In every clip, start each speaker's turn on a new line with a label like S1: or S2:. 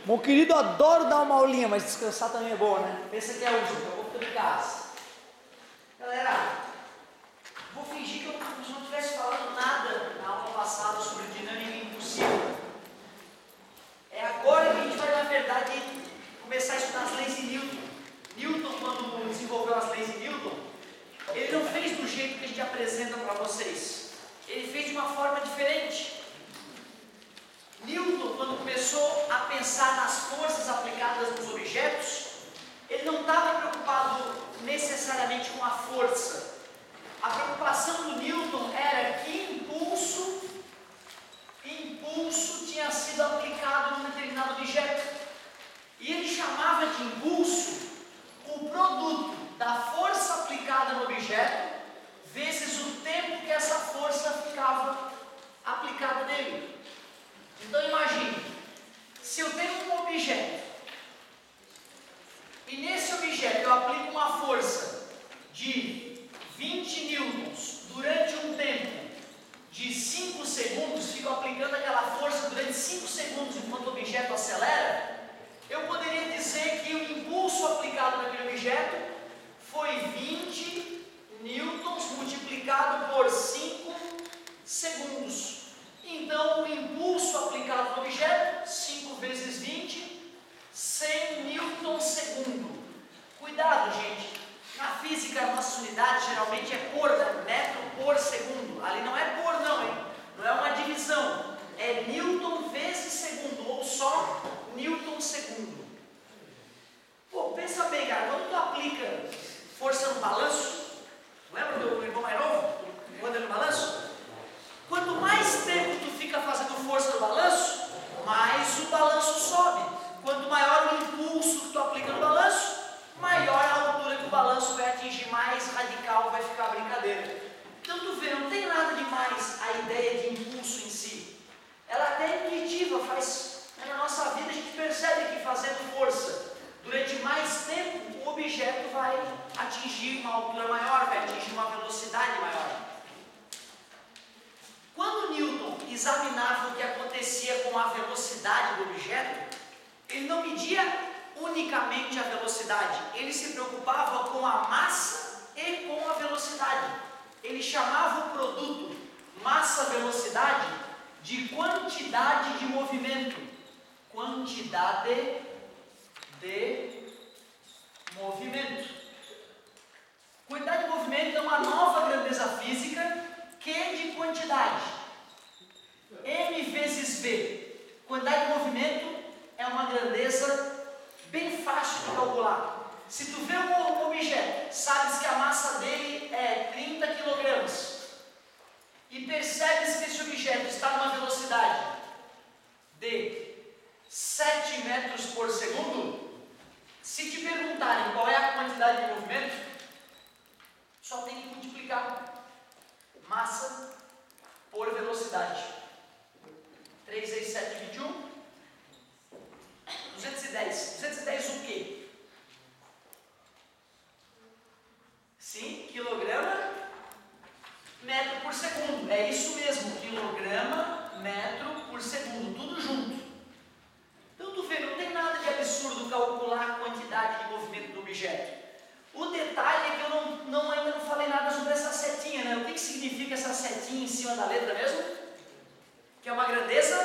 S1: Meu querido, adoro dar uma aulinha, mas descansar também é bom, né? Pensa que é útil, eu vou ficar em casa. Galera, vou fingir que eu não estivesse falando nada na aula passada sobre dinâmica impossível. É agora que a gente vai, na verdade, começar a estudar as leis de Newton. Newton, quando desenvolveu as leis de Newton, ele não fez do jeito que a gente apresenta para vocês. Ele fez de uma forma diferente. Newton, quando começou a pensar nas forças aplicadas nos objetos, ele não estava preocupado necessariamente com a força. A preocupação do Newton era que impulso tinha sido aplicado num determinado objeto. E ele chamava de impulso o produto da força aplicada no objeto vezes o tempo que essa força ficava aplicada nele. Então imagine, se eu tenho um objeto e nesse objeto eu aplico uma força de 20 newtons durante um tempo de 5 segundos, fico aplicando aquela força durante 5 segundos enquanto o objeto acelera, eu poderia dizer que o impulso aplicado naquele objeto foi 20 newtons multiplicado por 5 segundos. Então, o impulso aplicado no objeto, 5 vezes 20, 100 newtons segundo. Cuidado, gente. Na física, a nossa unidade geralmente é por, né? Metro por segundo. Ali não é por não, hein? Não é uma divisão. É newton vezes segundo, ou só newton segundo. Pô, pensa bem, cara. Quando tu aplica força no balanço, lembra do irmão mais novo? Quando ele no balanço? Quanto mais tempo tu fica fazendo força no balanço, mais o balanço sobe. Quanto maior o impulso que tu aplica no balanço, maior a altura que o balanço vai atingir, mais radical vai ficar a brincadeira. Então tu vê, não tem nada demais a ideia de impulso em si. Ela até é intuitiva, na nossa vida a gente percebe que fazendo força durante mais tempo, o objeto vai atingir uma altura maior, vai atingir uma velocidade maior. Quando Newton examinava o que acontecia com a velocidade do objeto, ele não media unicamente a velocidade, ele se preocupava com a massa e com a velocidade. Ele chamava o produto massa-velocidade de quantidade de movimento. Quantidade de movimento. Quantidade de movimento é uma nova grandeza física Q de quantidade, M vezes V. Quantidade de movimento é uma grandeza bem fácil de calcular. Se tu vê um objeto, sabes que a massa dele é 30 kg e percebes que esse objeto está numa velocidade de 7 metros por segundo, se te perguntarem qual é a quantidade de movimento, só tem que multiplicar massa por velocidade. 3 vezes 7, 21. 210. 210 o quê? Sim, quilograma, metro por segundo. É isso mesmo, quilograma, metro por segundo, tudo junto. Então tu vê, não tem nada de absurdo calcular a quantidade de movimento do objeto. O detalhe é que eu ainda não falei nada sobre essa setinha, né? O que significa essa setinha em cima da letra mesmo? Que é uma grandeza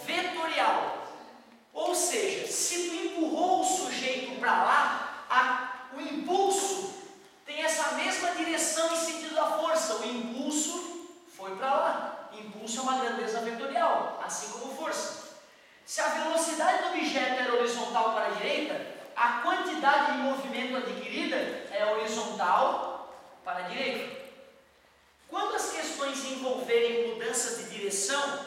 S1: vetorial. Ou seja, se tu empurrou o sujeito para lá, o impulso tem essa mesma direção em sentido da força. O impulso foi para lá. Impulso é uma grandeza vetorial, assim como força. Se a velocidade do objeto era horizontal para a direita, a quantidade de movimento adquirida é horizontal para a direita. Quando as questões envolverem mudanças de direção,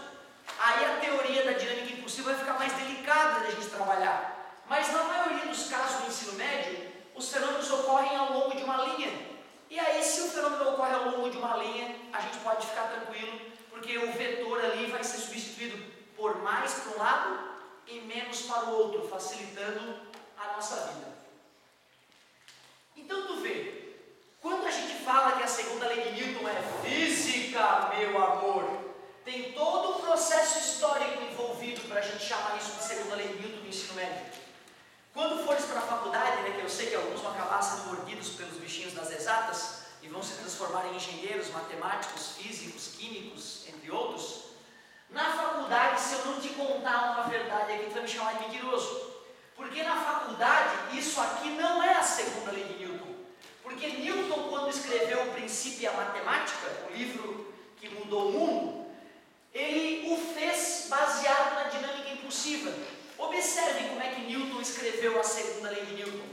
S1: aí a teoria da dinâmica impulsiva vai ficar mais delicada de a gente trabalhar. Mas na maioria dos casos do ensino médio, os fenômenos ocorrem ao longo de uma linha. E aí, se o fenômeno ocorre ao longo de uma linha, a gente pode ficar tranquilo, porque o vetor ali vai ser substituído por mais para um lado e menos para o outro, facilitando a nossa vida. Então tu vê, quando a gente fala que a segunda lei de Newton é física, meu amor, tem todo o processo histórico envolvido para a gente chamar isso de segunda lei de Newton Quando fores para a faculdade, né, que eu sei que alguns vão acabar sendo mordidos pelos bichinhos das exatas e vão se transformar em engenheiros, matemáticos, físicos, químicos, entre outros. Na faculdade, se eu não te contar uma verdade aqui, tu vai me chamar de mentiroso. Porque na faculdade, isso aqui não é a segunda lei de Newton. Porque Newton, quando escreveu o Princípio a Matemática, o livro que mudou o mundo, ele o fez baseado na dinâmica impulsiva. Observem como é que Newton escreveu a segunda lei de Newton.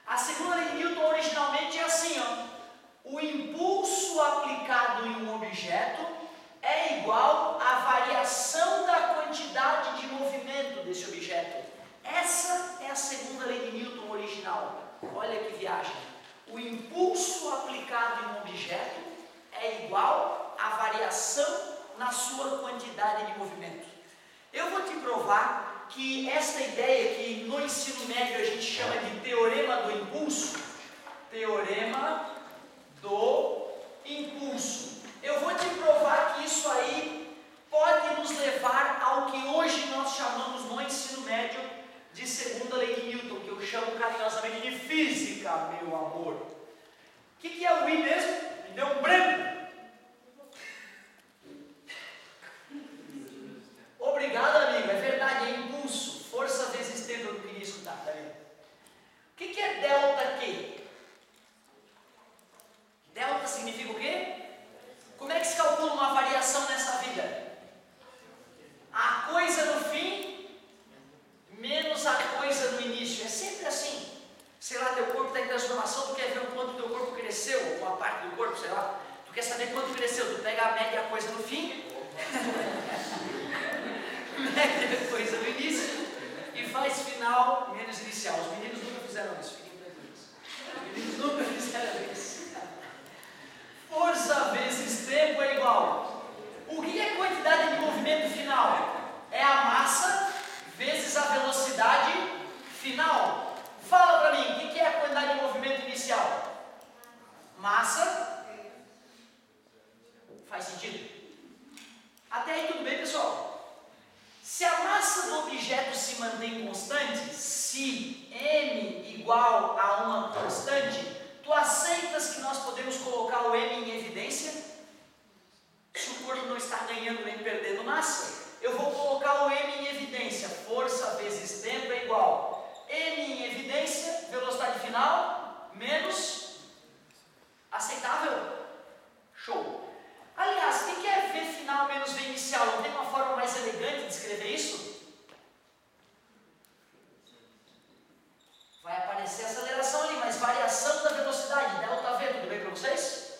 S1: A segunda lei de Newton originalmente é assim, ó. O impulso aplicado em um objeto é igual à variação da quantidade de movimento desse objeto. Essa é a segunda lei de Newton original. Olha que viagem. O impulso aplicado em um objeto é igual à variação na sua quantidade de movimento. Eu vou te provar que esta ideia que no ensino médio a gente chama de teorema do impulso, teorema do impulso. Eu vou te provar que isso aí pode nos levar ao que hoje nós chamamos no ensino médio de segunda lei de Newton, que eu chamo carinhosamente de física, meu amor. O que é o I mesmo? Me deu um branco. Obrigado, amigo. É verdade, é impulso. Força vezes tempo, eu não queria escutar, tá vendo? O que é delta Q? Delta significa o quê? Como é que se calcula uma variação nessa vida? A coisa no fim menos a coisa no início. É sempre assim. Sei lá, teu corpo está em transformação, tu quer ver o quanto teu corpo cresceu, ou uma parte do corpo, sei lá. Tu quer saber quanto cresceu, tu pega a média e a coisa no fim, média a coisa no início, e faz final menos inicial. Os meninos nunca fizeram isso, fiquem tranquilos. Os meninos nunca fizeram isso. Força vezes tempo é igual. O que é quantidade de movimento final? É a massa vezes a velocidade final. Fala para mim, o que é a quantidade de movimento inicial? Massa. Faz sentido? Até aí tudo bem, pessoal? Se a massa do objeto se mantém constante, se m igual a uma constante, tu aceitas que nós podemos colocar o m em evidência? Se o corpo não está ganhando nem perdendo massa, eu vou colocar o m em evidência. Força vezes tempo é igual m em evidência, velocidade final, menos aceitável. Show. Aliás, o que é v final menos v inicial? Não tem uma forma mais elegante de escrever isso? Vai aparecer aceleração ali, mas variação da velocidade, delta v, tudo bem para vocês?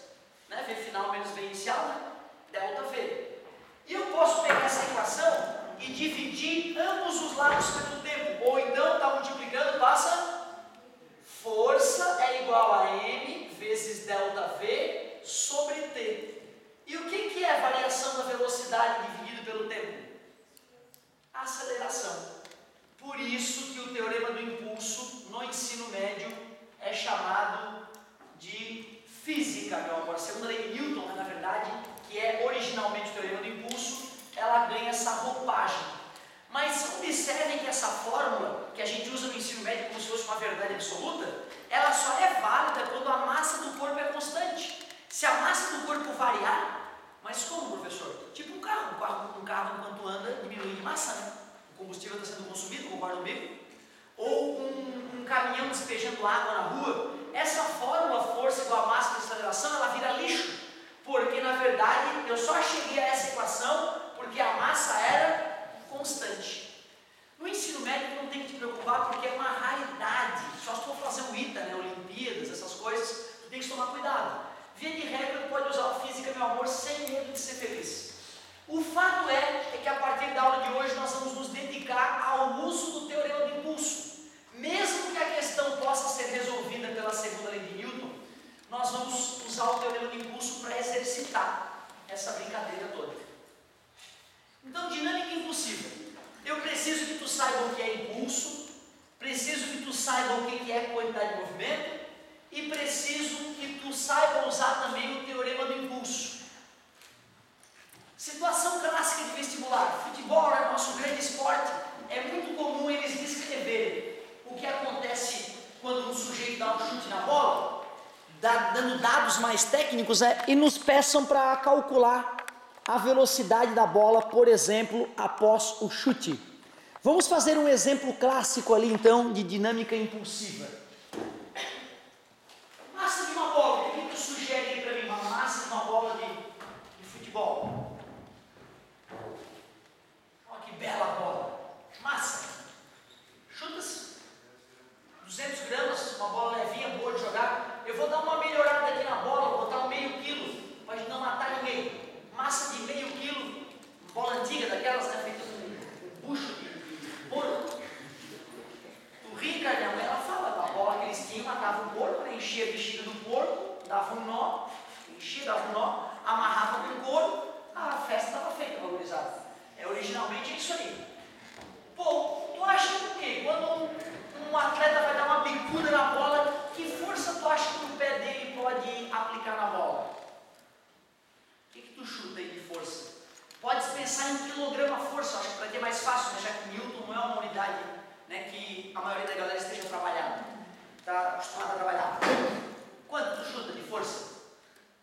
S1: Né? V final menos v inicial, né? Delta v. E eu posso pegar essa equação e dividir ambos os lados pelo tempo, ou então está multiplicando, passa força é igual a m vezes delta v sobre t. E o que é a variação da velocidade dividido pelo tempo? A aceleração. Por isso que o teorema do impulso no ensino médio é chamado de física, meu amor. A segunda lei de Newton, na verdade, que é originalmente o teorema do impulso, ela ganha essa roupagem. Mas observem que essa fórmula que a gente usa no ensino médio como se fosse uma verdade absoluta, ela só é válida quando a massa do corpo é constante. Se a massa do corpo variar, mas como, professor? Tipo um carro enquanto anda diminui de massa, né? O combustível está sendo consumido, concorda comigo? Ou um caminhão despejando água na rua. Essa fórmula, força igual a massa de aceleração, ela vira lixo. Porque, na verdade, eu só cheguei a essa equação porque a massa era constante. No ensino médio não tem que te preocupar porque é uma raridade. Só se for fazer o ITA, né, Olimpíadas, essas coisas, tu tem que tomar cuidado. Via de regra, tu pode usar a física, meu amor, sem medo de ser feliz. O fato é que a partir da aula de hoje nós vamos nos dedicar ao uso do teorema do impulso. Mesmo que a questão possa ser resolvida pela segunda lei de Newton, nós vamos usar o teorema do impulso para exercitar essa brincadeira toda. Então, dinâmica impulsiva. Eu preciso que tu saiba o que é impulso, preciso que tu saiba o que é quantidade de movimento e preciso que tu saiba usar também o teorema do impulso. Situação clássica de vestibular. Futebol é nosso grande esporte. É muito comum eles descreverem o que acontece mais técnicos, e nos peçam para calcular a velocidade da bola, por exemplo, após o chute. Vamos fazer um exemplo clássico ali, então, de dinâmica impulsiva. Massa de uma bola, o que tu sugere aí para mim? Uma massa de uma bola de futebol. Olha que bela bola. Massa. Chuta-se 200 gramas, uma bola levinha, boa de jogar. Eu vou dar uma melhorada aqui na bola, vou botar um meio quilo, para não matar ninguém. Massa de meio quilo, bola antiga daquelas, né, feita com bucho de porco. O Rica, minha mãe, ela fala da bola que eles tinham, matava o porco, né, enchia a bexiga do porco, dava um nó, dava um nó, amarrava com couro, a festa estava feita, valorizada. Originalmente é isso aí. Pô, tu acha o quê? Quando um atleta vai dar uma bicuda na bola, que força tu acha que o pé dele pode aplicar na bola? O que tu chuta aí de força? Pode pensar em quilograma força, acho que para ter mais fácil, né? Já que Newton não é uma unidade, né, que a maioria da galera esteja trabalhando, está acostumada a trabalhar. Quanto tu chuta de força?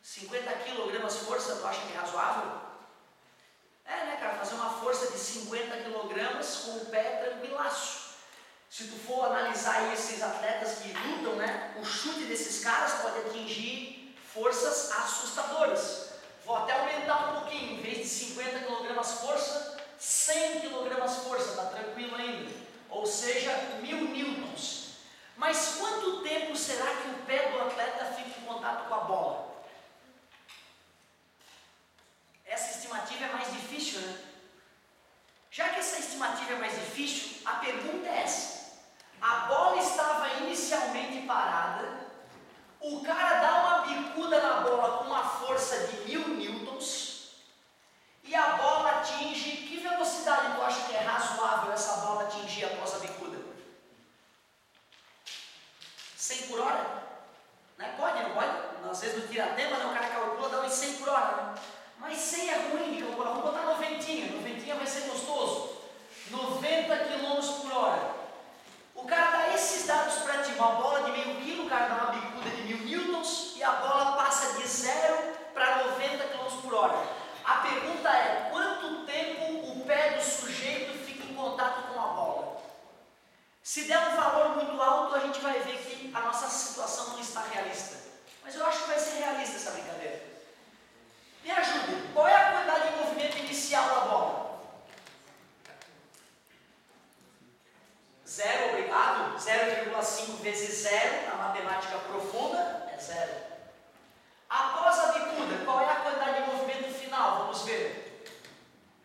S1: 50 quilogramas força, tu acha que é razoável? Né, cara, fazer uma força de 50 quilogramas com o pé tranquilaço. Se tu for analisar aí esses atletas que lutam, né, o chute desses caras pode atingir forças assustadoras. Vou até aumentar um pouquinho, em vez de 50 kg força, 100 kg força, tá tranquilo ainda. Ou seja, 1000 newtons. Mas quanto tempo será que o pé do atleta fica em contato com a bola? Essa estimativa é mais difícil, né? Já que essa estimativa é mais difícil, a pergunta é essa. A bola estava inicialmente parada, o cara dá uma bicuda na bola com uma força de 1000 newtons e a bola atinge, que velocidade tu acha que é razoável essa bola atingir após a bicuda? 100 por hora? Né? Pode, não pode? Às vezes no tiratema, né, o cara calcula, dá uns 100 por hora, né? Mas 100 é ruim de calcular, vamos botar 90 vai ser gostoso. 90 km por hora. O cara dá esses dados para ti, uma bola de meio quilo, o cara dá uma bicuda de 1000 newtons e a bola passa de 0 para 90 km por hora. A pergunta é, quanto tempo o pé do sujeito fica em contato com a bola? Se der um valor muito alto, a gente vai ver que a nossa situação não está realista. Mas eu acho que vai ser realista essa brincadeira. Me ajude, qual é a quantidade de movimento inicial da bola? 0, obrigado. 0,5 vezes 0, na matemática profunda, é 0. Após a bicuda, qual é a quantidade de movimento final? Vamos ver.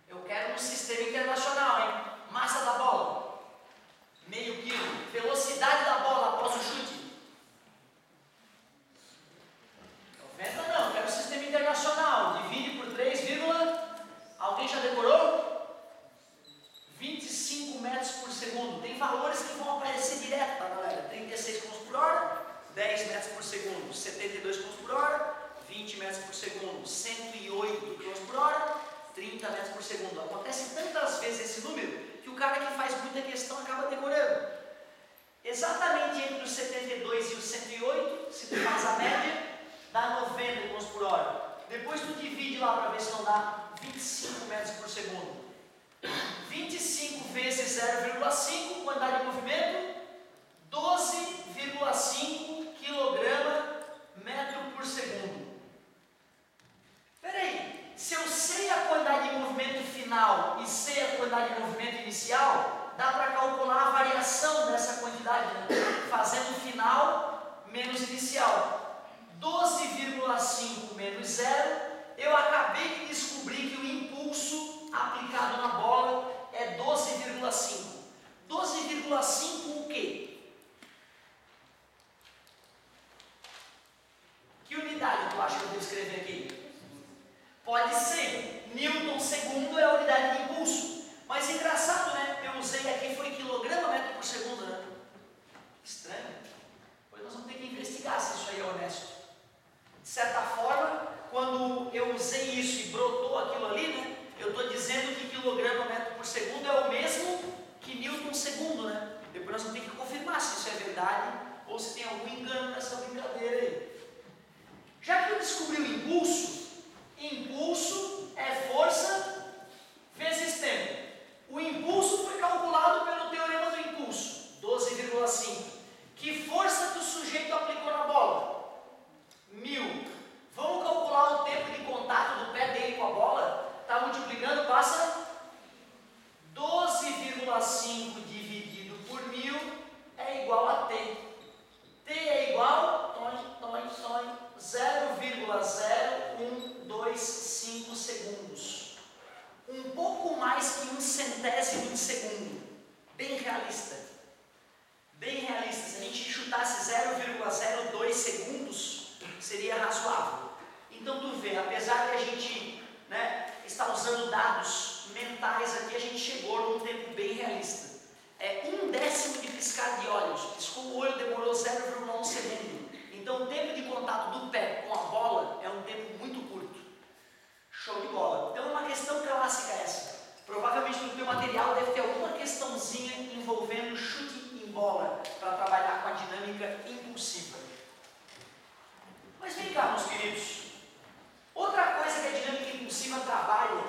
S1: Eu quero um sistema internacional, hein? Massa da bola, meio quilo. Velocidade da bola após o chute. 90 não, quero um sistema internacional. Divide por 3, alguém já decorou? 25 metros por segundo. Tem valores que vão aparecer direto, tá, galera? 36 km por hora, 10 metros por segundo, 72 km por hora, 20 metros por segundo, 108 km por hora, 30 metros por segundo. Acontece tantas vezes esse número que o cara que faz muita questão acaba decorando. Exatamente entre os 72 e os 108, se tu faz a média, dá 90 km por hora. Depois tu divide lá para ver se não dá 25 metros por segundo. 25 vezes 0,5, quantidade de movimento, 12,5 kg metro por segundo. Espera aí, se eu sei a quantidade de movimento final e sei a quantidade de movimento inicial, dá para calcular a variação dessa quantidade, né? Fazendo final menos inicial. 12,5 menos 0, eu acabei de descobrir que o impulso aplicado na bola é 12,5. 12,5 o quê? Que unidade tu acha que eu devo escrever aqui? Pode ser, Newton segundo é a unidade de impulso. Mas engraçado, né? Eu usei aqui, foi quilograma metro por segundo, né? Estranho. Pois nós vamos ter que investigar se isso aí é honesto. De certa forma, quando eu usei isso e brotou aquilo ali, né? Eu estou dizendo que quilograma metro por segundo é o mesmo que Newton segundo, né? Depois nós vamos ter que confirmar se isso é verdade ou se tem algum engano nessa brincadeira aí. Já que eu descobri o impulso, impulso é força vezes tempo. O impulso foi calculado pelo teorema do impulso, 12,5. Que força que o sujeito aplicou na bola? 1000. Vamos calcular o tempo de contato do pé dele com a bola? Está multiplicando, passa 12,5 dividido por 1000 é igual a T. T é igual 0,0125 segundos. Um pouco mais que 1/100º de segundo. Bem realista. Bem realista. Se a gente chutasse 0,02 segundos, seria razoável. Então tu vê, apesar de a gente estar usando dados mentais aqui, a gente chegou num tempo bem realista. É 1/10 de piscar de olhos. Piscou o olho, demorou 0,1 segundo. Então o tempo de contato do pé com a bola é um tempo muito curto. Show de bola. Então é uma questão clássica essa. Provavelmente no teu material deve ter alguma questãozinha envolvendo chute em bola para trabalhar com a dinâmica impulsiva. Mas vem cá, meus queridos. Outra coisa que a dinâmica impulsiva trabalha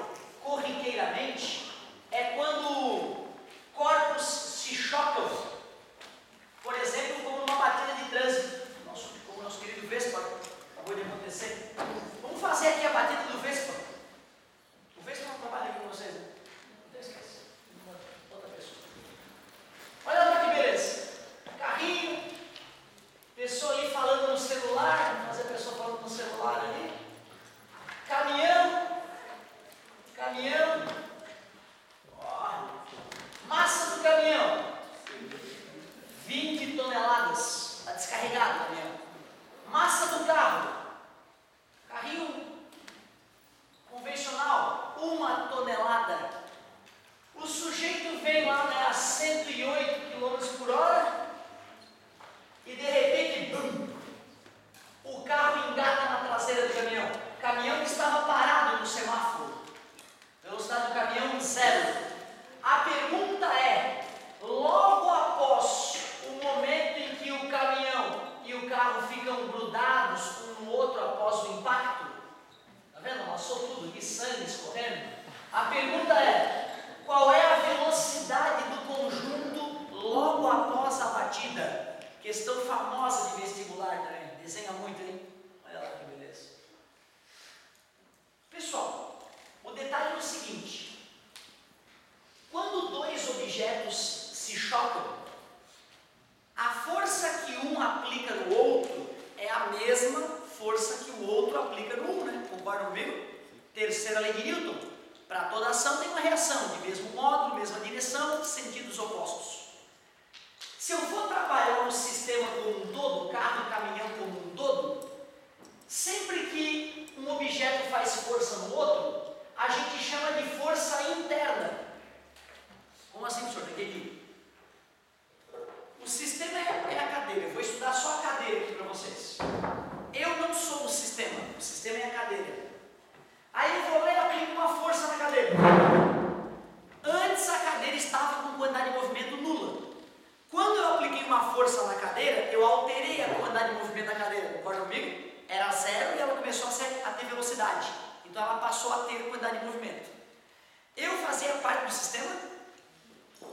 S1: corriqueiramente é quando corpos se chocam. Por exemplo, como numa batida de trânsito. Como o nosso querido Vespa acabou de acontecer. Vamos fazer aqui a batida do Vespa. O Vespa não trabalha aqui com vocês, né? Não esquece. Outra pessoa. Olha lá que beleza. Carrinho. Pessoa ali falando no celular. Vamos fazer a pessoa falando no celular ali. Caminhão. Massa do caminhão. 20 toneladas. Está descarregado o caminhão. Massa do carro. Carrinho convencional. 1 tonelada. O sujeito vem lá a 108 km por hora. E de repente, bum, o carro engata na traseira do caminhão. O caminhão estava parado no semáforo. Velocidade do caminhão 0. A pergunta é, logo após o momento em que o caminhão e o carro ficam grudados um no outro após o impacto, tá vendo? Amassou tudo aqui, sangue escorrendo. A pergunta é, qual é a velocidade do conjunto logo após a batida? Questão famosa de vestibular também. Desenha muito, hein? Olha lá que beleza. Pessoal, o detalhe é o seguinte. Quando dois objetos se chocam, a força que um aplica no outro é a mesma força que o outro aplica no um, né? Concordam comigo? Terceira lei de Newton. Para toda ação tem uma reação, de mesmo modo, mesma direção, sentidos opostos. Se eu for trabalhar um sistema como um todo, carro e caminhão como um todo, sempre que um objeto faz força no outro, a gente chama de força interna. Como assim, professor? Não entendi. O sistema é a cadeira. Eu vou estudar só a cadeira aqui para vocês. Eu não sou o sistema é a cadeira. Aí eu vou lá e aplico uma força na cadeira. Antes a cadeira estava com quantidade de movimento nula. Quando eu apliquei uma força na cadeira, eu alterei a quantidade de movimento da cadeira. Concorda comigo? Era 0 e ela começou a ter velocidade. Então ela passou a ter quantidade de movimento. Eu fazia parte do sistema?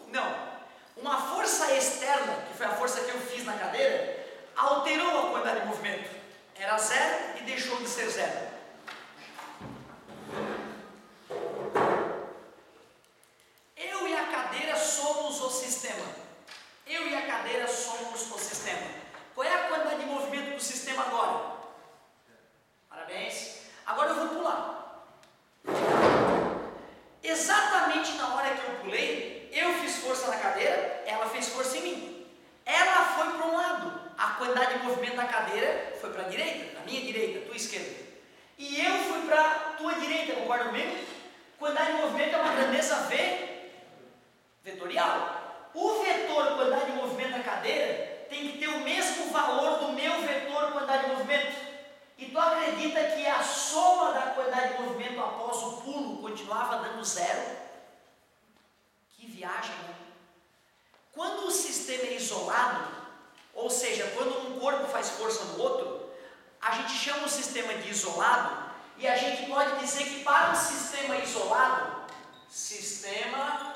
S1: Não. Uma força externa, que foi a força que eu fiz na cadeira, alterou a quantidade de movimento. Era 0 e deixou de ser 0. Eu e a cadeira somos o sistema. Eu e a cadeira somos o sistema. Qual é a quantidade de movimento do sistema agora? Parabéns. Agora eu vou pular. Exatamente na hora que eu pulei, eu fiz força na cadeira, ela fez força em mim. Ela foi para um lado. A quantidade de movimento da cadeira foi para a direita, na minha direita, tua esquerda. E eu fui para a tua direita, concorda comigo? Quantidade de movimento é uma grandeza vetorial. O vetor quantidade de movimento da cadeira tem que ter o mesmo valor do meu vetor quantidade de movimento. E tu acredita que a soma da quantidade de movimento após o pulo continuava dando 0? Que viagem, né? Quando o sistema é isolado, ou seja, quando um corpo faz força no outro, a gente chama o sistema de isolado, e a gente pode dizer que para um sistema isolado, sistema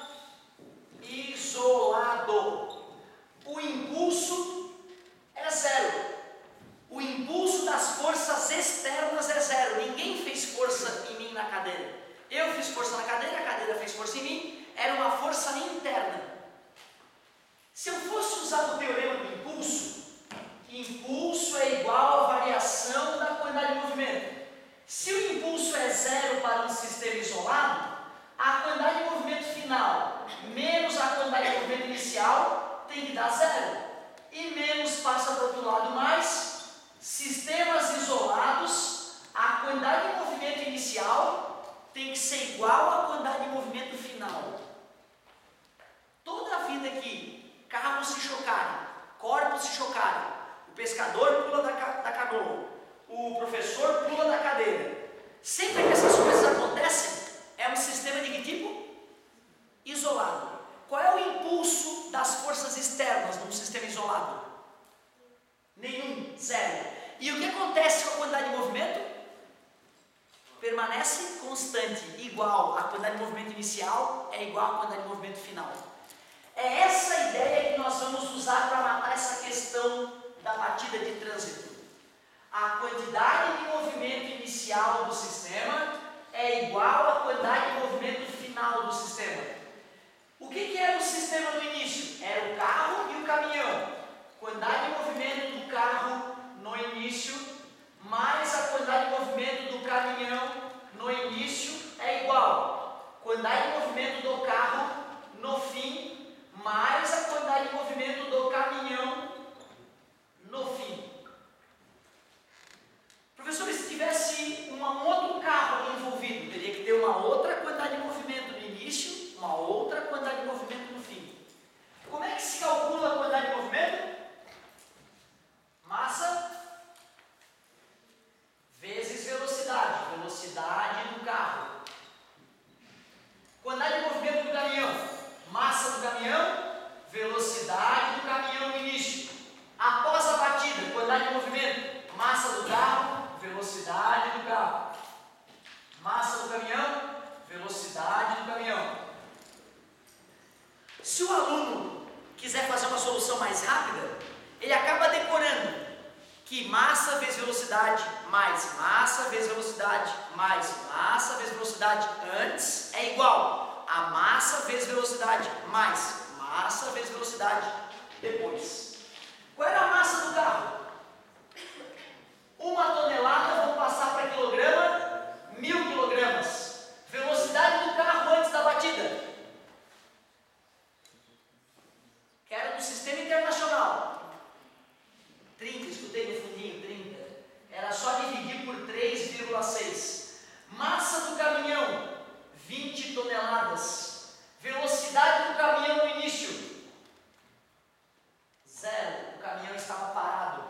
S1: isolado, o impulso é zero. O impulso das forças externas é zero. Ninguém fez força em mim na cadeira. Eu fiz força na cadeira, a cadeira fez força em mim. Era uma força interna. Se eu fosse usar o teorema do impulso, impulso é igual à variação da quantidade de movimento. Se o impulso é zero para um sistema isolado, a quantidade de movimento final menos a quantidade de movimento inicial tem que dar zero. E menos passa para o outro lado mais. Sistemas isolados, a quantidade de movimento inicial tem que ser igual à quantidade de movimento final. Toda a vida que carros se chocarem, corpos se chocarem, o pescador pula da canoa, o professor pula da cadeira. Sempre que essas coisas acontecem, é um sistema de que tipo? Isolado. Qual é o impulso das forças externas num sistema isolado? Nenhum, zero. E o que acontece com a quantidade de movimento? Permanece constante, igual. A quantidade de movimento inicial é igual à quantidade de movimento final. É essa a ideia que nós vamos usar para matar essa questão da batida de trânsito. A quantidade de movimento inicial do sistema é igual à quantidade de movimento final do sistema. O que era o sistema no início? Era o carro e o caminhão. Quantidade de movimento do carro no início, mais a quantidade de movimento do caminhão no início é igual. Quantidade de movimento do carro no fim, mais a quantidade de movimento do caminhão no fim. Professor, se tivesse um outro carro envolvido, teria que ter uma outra quantidade de movimento no início, uma outra quantidade de movimento no fim. Como é que se calcula a quantidade de movimento? Massa vezes velocidade. Velocidade do carro. Quantidade de movimento do caminhão. Massa do caminhão, velocidade do caminhão no início. Após a batida, quantidade de movimento. Massa do carro, velocidade do carro. Massa do caminhão, velocidade do caminhão. Se o aluno quiser fazer uma solução mais rápida, ele acaba decorando que massa vezes velocidade mais massa vezes velocidade mais massa vezes velocidade antes é igual a massa vezes velocidade mais massa vezes velocidade depois. Qual era a massa do carro? 1 tonelada, vou passar para quilograma, 1000 quilogramas. Velocidade do carro antes da batida. Quero do sistema internacional. 30, escutei no fundinho, 30. Era só dividir por 3,6. Massa do caminhão, 20 toneladas. Velocidade do caminhão no início, 0. O caminhão estava parado.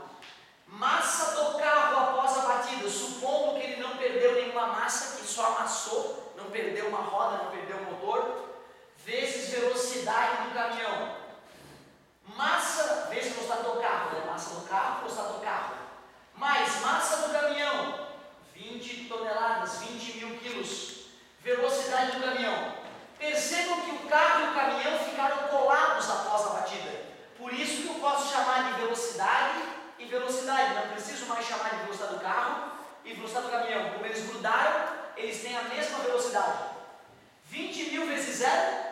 S1: Massa do carro após a batida, supondo que ele não perdeu nenhuma massa, que só amassou, não perdeu uma roda, não perdeu o motor, vezes velocidade do caminhão. Massa vezes velocidade do carro, né? Massa do carro, velocidade do carro. Mais massa do caminhão, 20 toneladas, 20.000 quilos. Velocidade do caminhão. Percebam que o carro e o caminhão ficaram colados após a batida. Por isso que eu posso chamar de velocidade e velocidade. Não preciso mais chamar de velocidade do carro e velocidade do caminhão. Como eles grudaram, eles têm a mesma velocidade. 20.000 vezes 0?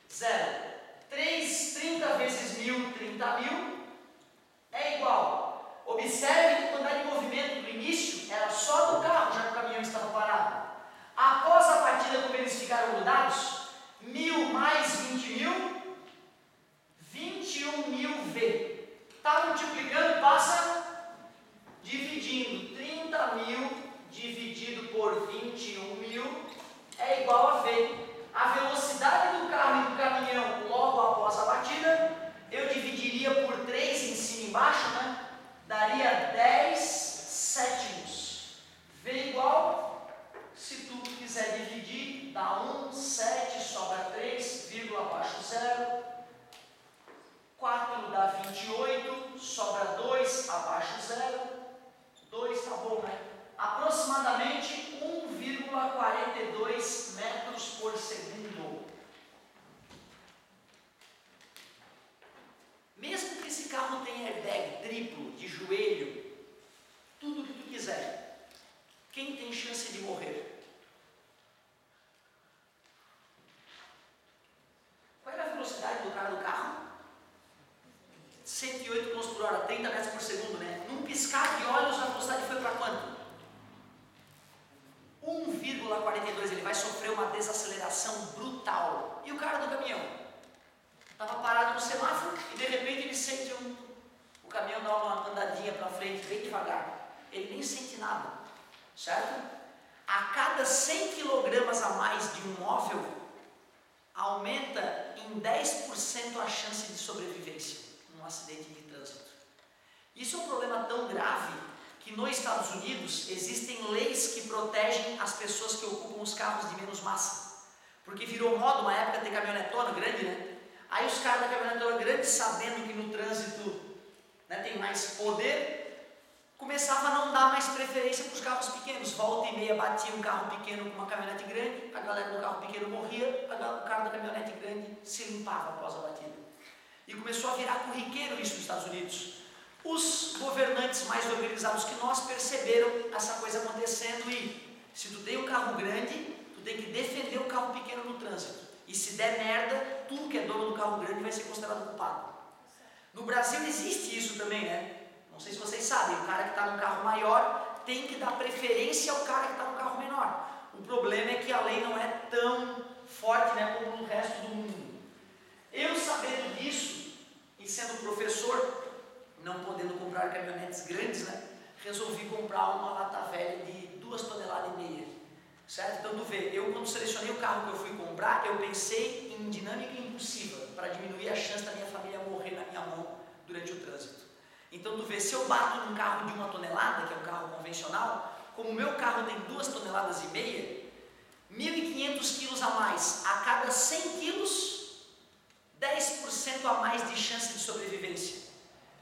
S1: 0. 30 vezes 1000, 30.000 é igual. Observe que a quantidade de movimento do início era só do carro, já que o caminhão estava parado. Após a batida, como eles ficaram grudados, 1000 mais 20.000, 21.000V. Está multiplicando, passa dividindo. 30.000 dividido por 21.000 é igual a V. A velocidade do carro e do caminhão logo após a batida, eu dividiria por 3 em cima e embaixo, né? Daria 10 sétimos. V igual, se tu quiser dividir, dá 1/7 triplo, de joelho, tudo o que tu quiser, quem tem chance de morrer? Qual era a velocidade do cara do carro? 108 km por hora, 30 metros por segundo, né? Num piscar de olhos, a velocidade foi para quanto? 1,42, ele vai sofrer uma desaceleração brutal. E o cara do caminhão? Estava parado no semáforo e de repente ele sente o caminhão dar uma andadinha para frente, bem devagar. Ele nem sente nada, certo? A cada 100 kg a mais de um móvel, aumenta em 10% a chance de sobrevivência num acidente de trânsito. Isso é um problema tão grave que nos Estados Unidos existem leis que protegem as pessoas que ocupam os carros de menos massa. Porque virou moda uma época ter caminhonetona grande, né? Aí os caras da caminhonetona grande, sabendo que no trânsito, né, tem mais poder, começava a não dar mais preferência para os carros pequenos. Volta e meia batia um carro pequeno com uma caminhonete grande, a galera do carro pequeno morria, o cara da caminhonete grande se limpava após a batida. E começou a virar corriqueiro isso nos Estados Unidos. Os governantes mais organizados que nós perceberam essa coisa acontecendo e se tu tem um carro grande, tu tem que defender o carro pequeno no trânsito. E se der merda, tu que é dono do carro grande vai ser considerado culpado. No Brasil existe isso também, né? Não sei se vocês sabem, o cara que está no carro maior tem que dar preferência ao cara que está no carro menor. O problema é que a lei não é tão forte, né, como no resto do mundo. Eu sabendo disso, e sendo professor, não podendo comprar caminhonetes grandes, né, resolvi comprar uma lata velha de 2,5 toneladas. Certo? Então tu vê, eu quando selecionei o carro que eu fui comprar, eu pensei em dinâmica impulsiva, para diminuir a chance da minha família morrer na minha mão durante o trânsito. Então tu vê, se eu bato num carro de 1 tonelada, que é um carro convencional, como o meu carro tem 2,5 toneladas, 1.500 quilos a mais, a cada 100 quilos, 10% a mais de chance de sobrevivência.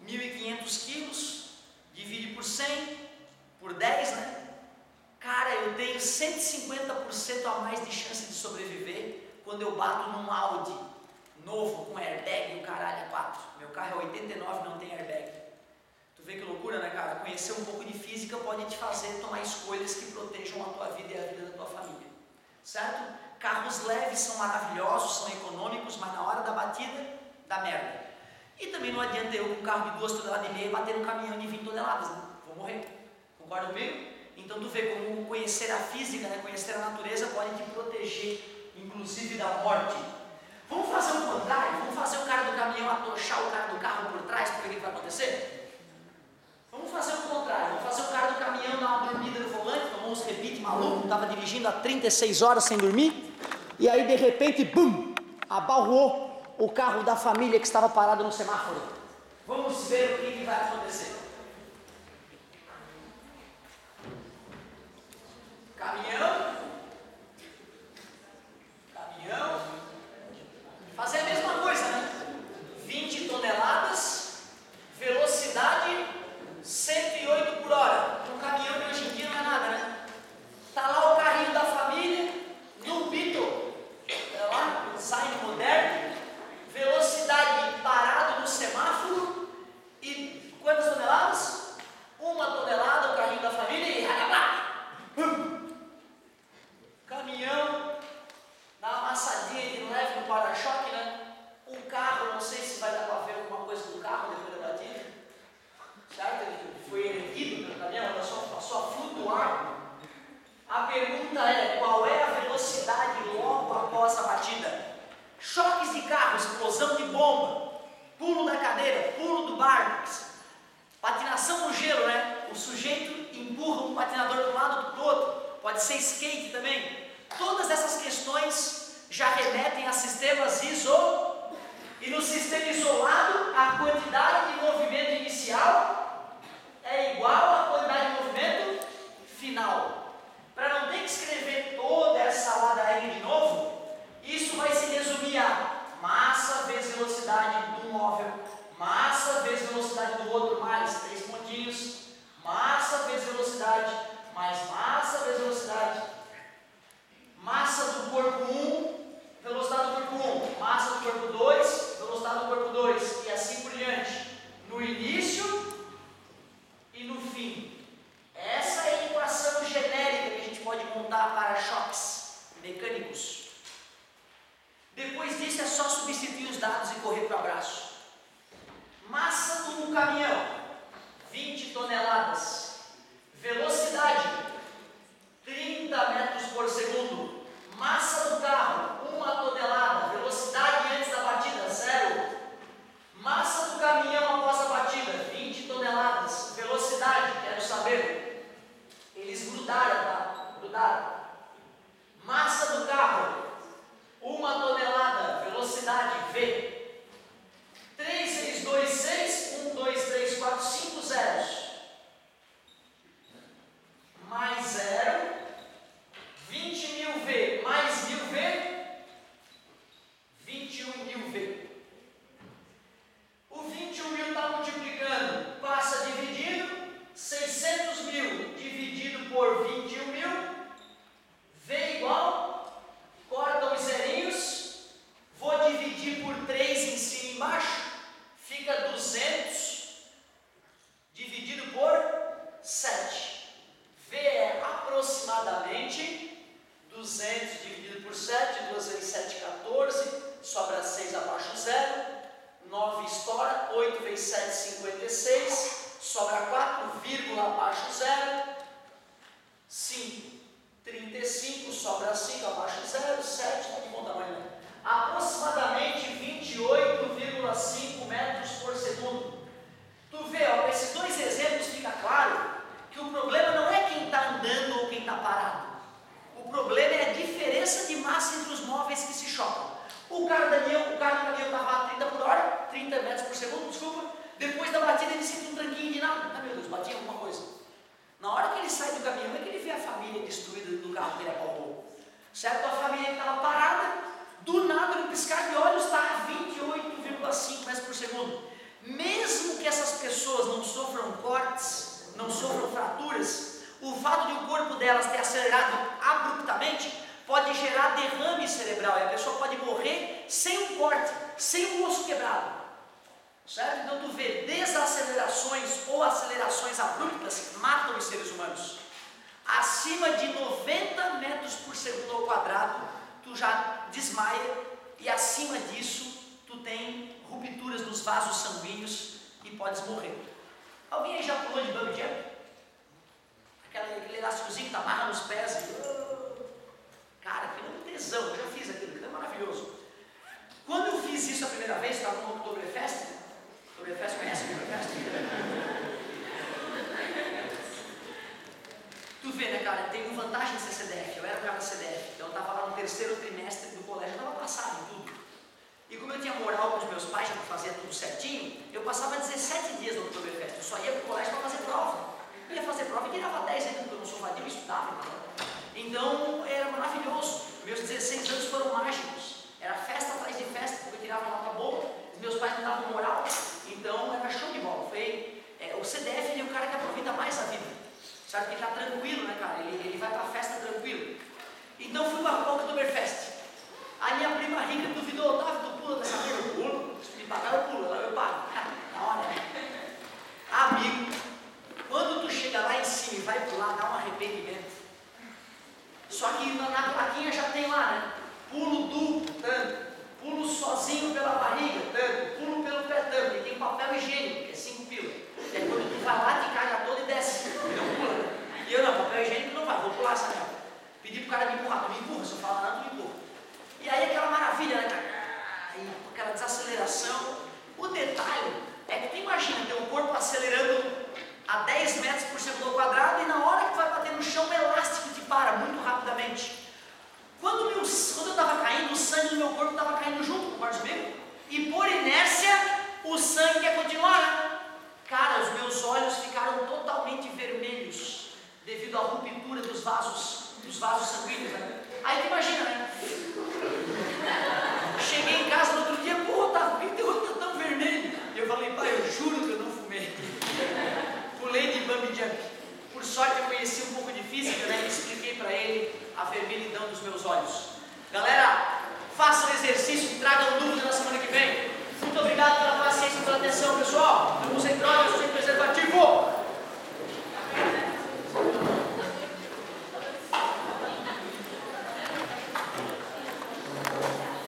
S1: 1.500 quilos, divide por 100, por 10, né? Cara, eu tenho 150% a mais de chance de sobreviver quando eu bato num Audi novo com airbag e o caralho é 4. Meu carro é 89, não tem airbag. Tu vê que loucura, né, cara? Conhecer um pouco de física pode te fazer tomar escolhas que protejam a tua vida e a vida da tua família. Certo? Carros leves são maravilhosos, são econômicos, mas na hora da batida, dá merda. E também não adianta eu com um carro de 2,5 toneladas bater num caminhão de 20 toneladas, né? Vou morrer. Concorda comigo? Então tu vê como conhecer a física, né, conhecer a natureza pode te proteger, inclusive da morte. Vamos fazer o contrário? Vamos fazer o cara do caminhão atochar o cara do carro por trás para ver o que vai acontecer? Vamos fazer o contrário, vamos fazer o cara do caminhão dar uma dormida no volante, tomou uns repites maluco, estava dirigindo há 36 horas sem dormir, e aí de repente, bum, abalroou o carro da família que estava parado no semáforo. Vamos ver o que vai acontecer. Caminhão, fazer a mesma coisa, né? 20 toneladas, velocidade 108 por hora. Um caminhão que hoje em dia não é nada, né? Tá lá o carrinho da família, no Beetle, lá, design moderno, velocidade parado no semáforo e quantas toneladas? 1 tonelada o carrinho da família e caminhão, dá uma amassadinha de leve no para-choque, né? O carro, não sei se vai dar para ver alguma coisa do carro depois da batida, certo? Ele foi erguido pelo caminhão, ela só passou a flutuar. A pergunta é, qual é a velocidade logo após a batida? Choques de carro, explosão de bomba, pulo da cadeira, pulo do barco, patinação no gelo, né? O sujeito empurra um patinador de um lado para o outro. Pode ser skate também. Todas essas questões já remetem a sistemas e no sistema isolado a quantidade de movimento inicial é igual à quantidade de movimento final. Para não ter que escrever toda essa ladainha de novo, isso vai se resumir a massa vezes velocidade do móvel, massa vezes velocidade do outro, mais 3 pontinhos, massa vezes velocidade, mais massa vezes velocidade, massa do corpo 1, velocidade do corpo 1, massa do corpo 2, velocidade do corpo 2, e assim por diante. No início, correr para o abraço. Massa do caminhão, 20 toneladas. Velocidade, 30 metros por segundo. Massa do carro, 1 tonelada. Velocidade antes da batida, 0. Massa do caminhão após a batida, 20 toneladas. Velocidade, quero saber. Eles grudaram, tá? Grudaram. Massa do carro, 1 tonelada. Velocidade, V. 3, 6, 2, 6. 1, 2, 3, 4, 5 zeros. Mais 0. 20.000 V mais 1.000 V. 21.000 V. O 21.000 está multiplicando, passa dividido. 600.000 dividido por 21.000. V igual. Corta os zerinhos. Vou dividir por 3 em cima e embaixo. Fica 200 dividido por 7. V é aproximadamente 200 dividido por 7. 2 vezes 7, 14. Sobra 6 abaixo 0. 9 estoura. 8 vezes 7, 56. Sobra 4, vírgula abaixo 0. 5, 35. Sobra 5 abaixo 0. 7, está de bom tamanho. Aproximadamente 28,5 metros por segundo. Tu vê, ó, esses dois exemplos fica claro que o problema não é quem está andando ou quem está parado. O problema é a diferença de massa entre os móveis que se chocam. O carro do caminhão estava a 30 por hora, 30 metros por segundo, desculpa. Depois da batida ele sente um tranquinho de nada. Ah, meu Deus, batia alguma coisa. Na hora que ele sai do caminhão é que ele vê a família destruída do carro que ele apalpou. Certo? A família que estava parada, do nada, no piscar de olhos, está a 28,5 metros por segundo. Mesmo que essas pessoas não sofram cortes, não sofram fraturas, o fato de o corpo delas ter acelerado abruptamente pode gerar derrame cerebral e a pessoa pode morrer sem um corte, sem um osso quebrado. Certo? Então tu vê, desacelerações ou acelerações abruptas matam os seres humanos. Acima de 90 metros por segundo ao quadrado, tu já desmaia, e acima disso tu tem rupturas nos vasos sanguíneos e podes morrer. Alguém aí já pulou de bungee jump? Aquele elásticozinho que amarra nos pés e... Cara, aquilo é um tesão, eu já fiz aquilo é maravilhoso. Quando eu fiz isso a primeira vez, estava no Oktoberfest. Oktoberfest, conhece o Oktoberfest? Tu vê, né, cara, tem uma vantagem de ser CDF. Eu era o cara da CDF, então eu estava lá no 3º trimestre do colégio, eu estava passado em tudo. E como eu tinha moral com os meus pais, já que fazia tudo certinho, eu passava 17 dias no Oktoberfest. Eu só ia para o colégio para fazer prova. Eu ia fazer prova e tirava 10 ainda, porque eu não sou vadio, eu estudava. Então era maravilhoso. Meus 16 anos foram mágicos. Era festa atrás de festa, porque eu tirava nota boa. Os meus pais me davam moral, então era show de bola. O CDF ele é o cara que aproveita mais a vida. Sabe que ele está tranquilo, né, cara? Ele vai para a festa tranquilo. Então fui para o Oktoberfest. A minha prima rica duvidou, Otávio, tu pula dessa vez? Eu pulo. Se me pagar, eu pulo. Eu pago. Na hora, né? Amigo, quando tu chega lá em cima e vai pular, dá um arrependimento. Só que na plaquinha já tem lá, né? Pulo duplo, tanto. Pulo sozinho pela barriga, tanto. Pulo pelo pé, tanto. E tem papel higiênico, que é 5 pila. E aí quando tu vai lá, te caga todo e desce. Não pula. E eu não, papel higiênico não vai, vou pular essa merda. Pedi pro cara me empurrar, tu me empurra. Se eu falar nada, tu me empurra. E aí aquela maravilha, né? Aí, aquela desaceleração. O detalhe é que tu imagina, teu corpo acelerando a 10 metros por segundo ao quadrado e na hora que tu vai bater no chão, o elástico te para muito rapidamente. Quando eu estava caindo, o sangue do meu corpo estava caindo junto, concorda comigo? E por inércia, o sangue quer continuar, né? Cara, os meus olhos ficaram totalmente vermelhos devido à ruptura dos vasos sanguíneos, né? Aí tu imagina, né? Cheguei em casa no outro dia, pô, tá tão vermelho. Eu falei, pai, eu juro que eu não fumei. Pulei de bungee jump. Por sorte eu conheci um pouco de física, né? E expliquei para ele a vermelhidão dos meus olhos. Galera, faça o exercício, traga